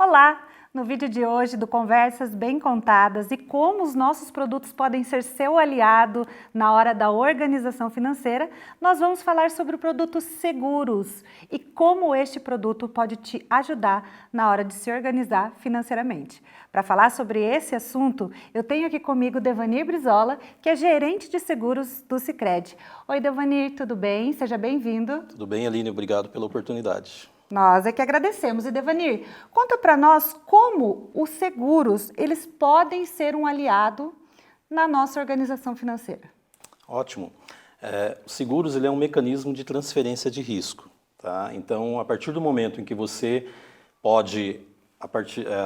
Olá! No vídeo de hoje do Conversas Bem Contadas e como os nossos produtos podem ser seu aliado na hora da organização financeira, nós vamos falar sobre o produto Seguros e como este produto pode te ajudar na hora de se organizar financeiramente. Para falar sobre esse assunto, eu tenho aqui comigo Devanir Brizola, que é gerente de seguros do Sicredi. Oi, Devanir, tudo bem? Seja bem-vindo. Tudo bem, Aline? Obrigado pela oportunidade. Nós é que agradecemos. E Devanir, conta para nós como os seguros eles podem ser um aliado na nossa organização financeira. Ótimo. Os seguros ele é um mecanismo de transferência de risco. Tá? Então, a partir do momento em que você pode,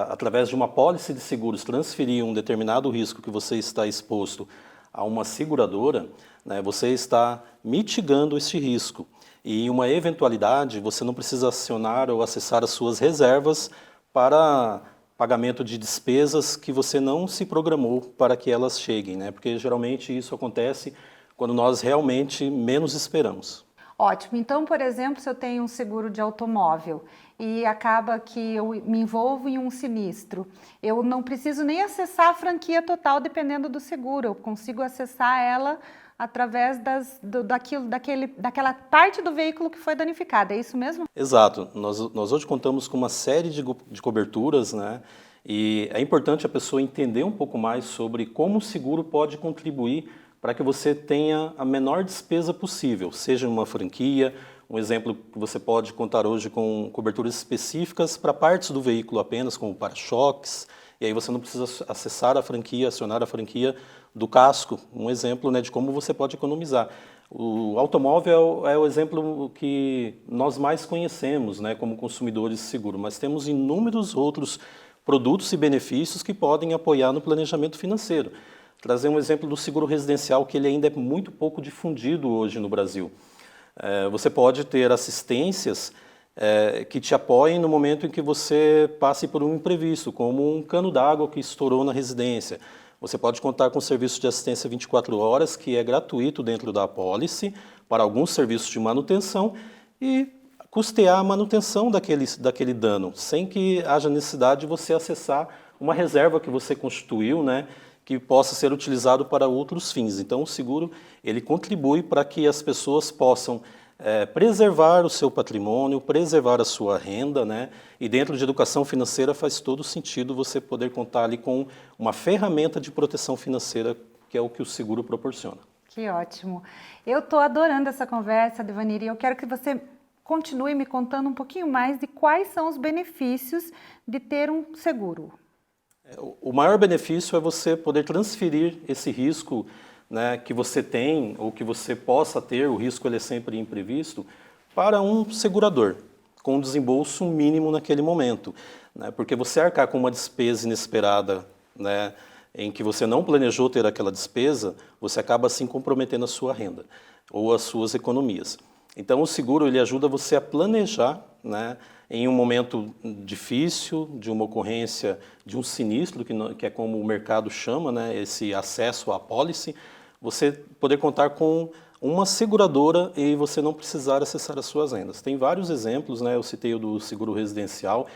através de uma pólice de seguros, transferir um determinado risco que você está exposto a uma seguradora, né, você está mitigando esse risco. E em uma eventualidade, você não precisa acionar ou acessar as suas reservas para pagamento de despesas que você não se programou para que elas cheguem, né? Porque geralmente isso acontece quando nós realmente menos esperamos. Ótimo. Então, por exemplo, se eu tenho um seguro de automóvel e acaba que eu me envolvo em um sinistro, eu não preciso nem acessar a franquia total dependendo do seguro, eu consigo acessar ela através daquela parte do veículo que foi danificada, é isso mesmo? Exato. Nós hoje contamos com uma série de coberturas, né? E é importante a pessoa entender um pouco mais sobre como o seguro pode contribuir para que você tenha a menor despesa possível, seja uma franquia, um exemplo que você pode contar hoje com coberturas específicas para partes do veículo apenas, como para-choques, e aí você não precisa acessar a franquia, acionar a franquia do casco, um exemplo, né, de como você pode economizar. O automóvel é o exemplo que nós mais conhecemos, né, como consumidores de seguro, mas temos inúmeros outros produtos e benefícios que podem apoiar no planejamento financeiro. Trazer um exemplo do seguro residencial, que ele ainda é muito pouco difundido hoje no Brasil. Você pode ter assistências que te apoiem no momento em que você passe por um imprevisto, como um cano d'água que estourou na residência. Você pode contar com serviço de assistência 24 horas, que é gratuito dentro da apólice, para alguns serviços de manutenção e custear a manutenção daquele dano, sem que haja necessidade de você acessar uma reserva que você constituiu, né, que possa ser utilizado para outros fins. Então, o seguro ele contribui para que as pessoas possam preservar o seu patrimônio, preservar a sua renda, né? E dentro de educação financeira faz todo sentido você poder contar ali com uma ferramenta de proteção financeira, que é o que o seguro proporciona. Que ótimo. Eu estou adorando essa conversa, Devanir, e eu quero que você continue me contando um pouquinho mais de quais são os benefícios de ter um seguro. O maior benefício é você poder transferir esse risco, né, que você tem ou que você possa ter, o risco ele é sempre imprevisto, para um segurador, com um desembolso mínimo naquele momento. Né, porque você arcar com uma despesa inesperada, né, em que você não planejou ter aquela despesa, você acaba assim comprometendo a sua renda ou as suas economias. Então o seguro ele ajuda você a planejar, né, em um momento difícil, de uma ocorrência, de um sinistro, que é como o mercado chama, né, esse acesso à apólice, você poder contar com uma seguradora e você não precisar acessar as suas rendas. Tem vários exemplos, né, eu citei o do seguro residencial,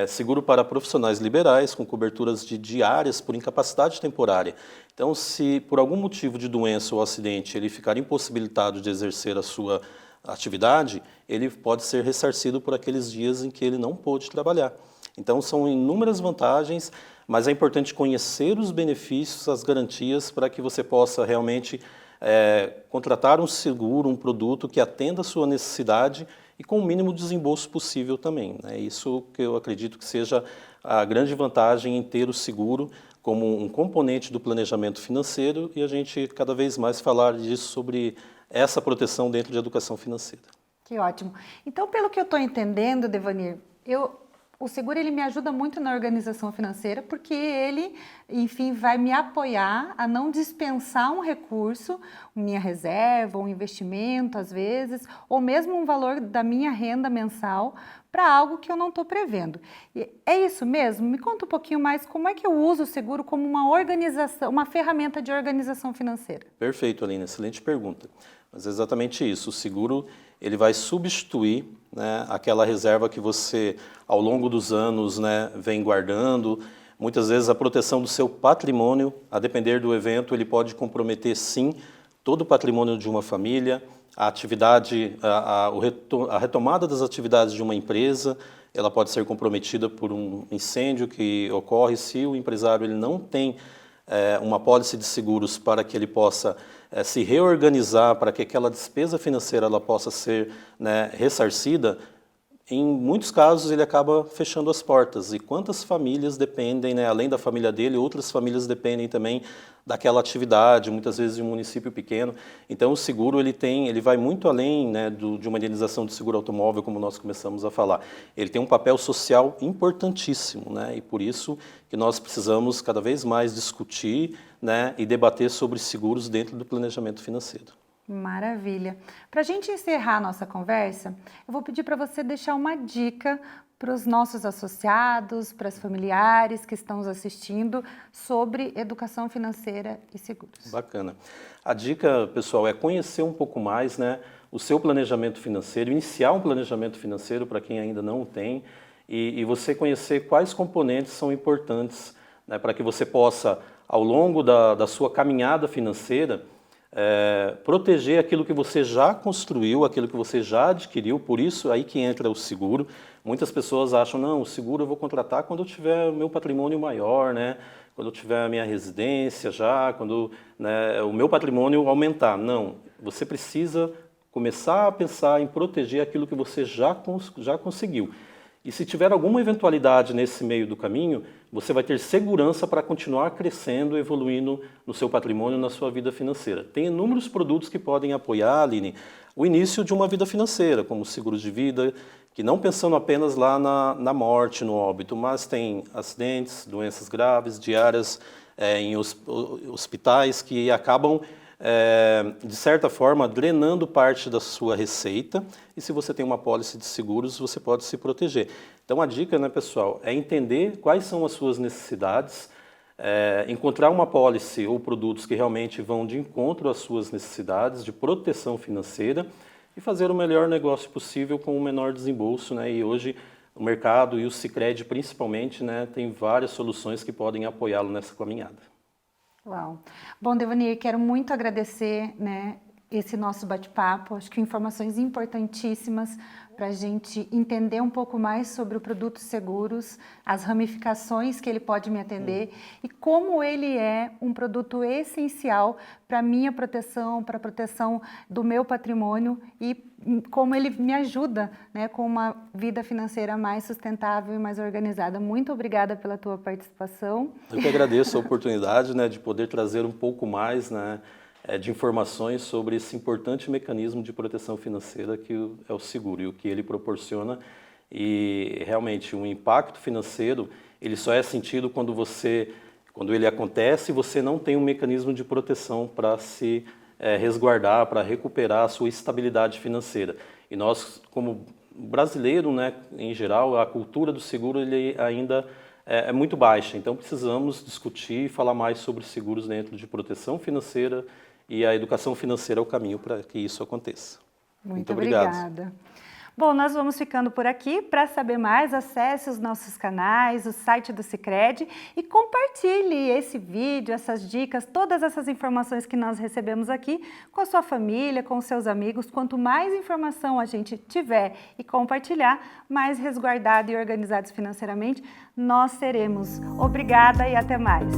seguro para profissionais liberais, com coberturas de diárias por incapacidade temporária. Então, se por algum motivo de doença ou acidente ele ficar impossibilitado de exercer a sua atividade, ele pode ser ressarcido por aqueles dias em que ele não pôde trabalhar. Então são inúmeras vantagens, mas é importante conhecer os benefícios, as garantias, para que você possa realmente contratar um seguro, um produto que atenda a sua necessidade e com o mínimo desembolso possível também. É isso que eu acredito que seja a grande vantagem em ter o seguro como um componente do planejamento financeiro e a gente cada vez mais falar disso sobre essa proteção dentro de educação financeira. Que ótimo. Então, pelo que eu estou entendendo, Devanir, o seguro ele me ajuda muito na organização financeira porque ele, enfim, vai me apoiar a não dispensar um recurso, minha reserva, um investimento às vezes, ou mesmo um valor da minha renda mensal para algo que eu não estou prevendo. E é isso mesmo? Me conta um pouquinho mais como é que eu uso o seguro como uma organização, uma ferramenta de organização financeira. Perfeito, Aline, excelente pergunta. Mas é exatamente isso, o seguro ele vai substituir, né, aquela reserva que você ao longo dos anos, né, vem guardando. Muitas vezes a proteção do seu patrimônio, a depender do evento, ele pode comprometer sim todo o patrimônio de uma família, a atividade, a retomada das atividades de uma empresa, ela pode ser comprometida por um incêndio que ocorre se o empresário ele não tem uma apólice de seguros para que ele possa se reorganizar, para que aquela despesa financeira ela possa ser, né, ressarcida. Em muitos casos ele acaba fechando as portas. E quantas famílias dependem, né, além da família dele, outras famílias dependem também daquela atividade, muitas vezes de um município pequeno. Então o seguro ele vai muito além, né, de uma indenização de seguro automóvel, como nós começamos a falar. Ele tem um papel social importantíssimo, né, e por isso que nós precisamos cada vez mais discutir, né, e debater sobre seguros dentro do planejamento financeiro. Maravilha. Para a gente encerrar a nossa conversa, eu vou pedir para você deixar uma dica para os nossos associados, para os familiares que estão nos assistindo sobre educação financeira e seguros. Bacana. A dica, pessoal, é conhecer um pouco mais, né, o seu planejamento financeiro, iniciar um planejamento financeiro para quem ainda não o tem e você conhecer quais componentes são importantes, né, para que você possa, ao longo da sua caminhada financeira, proteger aquilo que você já construiu, aquilo que você já adquiriu, por isso aí que entra o seguro. Muitas pessoas acham, não, o seguro eu vou contratar quando eu tiver o meu patrimônio maior, né? Quando eu tiver a minha residência já, quando, né, o meu patrimônio aumentar. Não, você precisa começar a pensar em proteger aquilo que você já conseguiu. E se tiver alguma eventualidade nesse meio do caminho, você vai ter segurança para continuar crescendo, evoluindo no seu patrimônio, na sua vida financeira. Tem inúmeros produtos que podem apoiar, Aline, o início de uma vida financeira, como seguros de vida, que não pensando apenas lá na morte, no óbito, mas tem acidentes, doenças graves, diárias em hospitais que acabam, de certa forma, drenando parte da sua receita, e se você tem uma apólice de seguros, você pode se proteger. Então a dica, né, pessoal, é entender quais são as suas necessidades, encontrar uma apólice ou produtos que realmente vão de encontro às suas necessidades de proteção financeira e fazer o melhor negócio possível com o menor desembolso, né? E hoje o mercado e o Sicredi principalmente, né, tem várias soluções que podem apoiá-lo nessa caminhada. Uau! Bom, Devanir, quero muito agradecer, né, esse nosso bate-papo. Acho que informações importantíssimas para a gente entender um pouco mais sobre o produto seguros, as ramificações que ele pode me atender e como ele é um produto essencial para a minha proteção, para a proteção do meu patrimônio e como ele me ajuda, né, com uma vida financeira mais sustentável e mais organizada. Muito obrigada pela tua participação. Eu que agradeço a oportunidade, né, de poder trazer um pouco mais, né, de informações sobre esse importante mecanismo de proteção financeira que é o seguro e o que ele proporciona. E realmente o impacto financeiro ele só é sentido quando ele acontece e você não tem um mecanismo de proteção para se resguardar, para recuperar a sua estabilidade financeira. E nós, como brasileiro, né, em geral, a cultura do seguro ele ainda é muito baixa. Então precisamos discutir e falar mais sobre seguros dentro de proteção financeira e a educação financeira é o caminho para que isso aconteça. Muito obrigada. Bom, nós vamos ficando por aqui. Para saber mais, acesse os nossos canais, o site do Sicredi e compartilhe esse vídeo, essas dicas, todas essas informações que nós recebemos aqui com a sua família, com os seus amigos. Quanto mais informação a gente tiver e compartilhar, mais resguardado e organizados financeiramente nós seremos. Obrigada e até mais.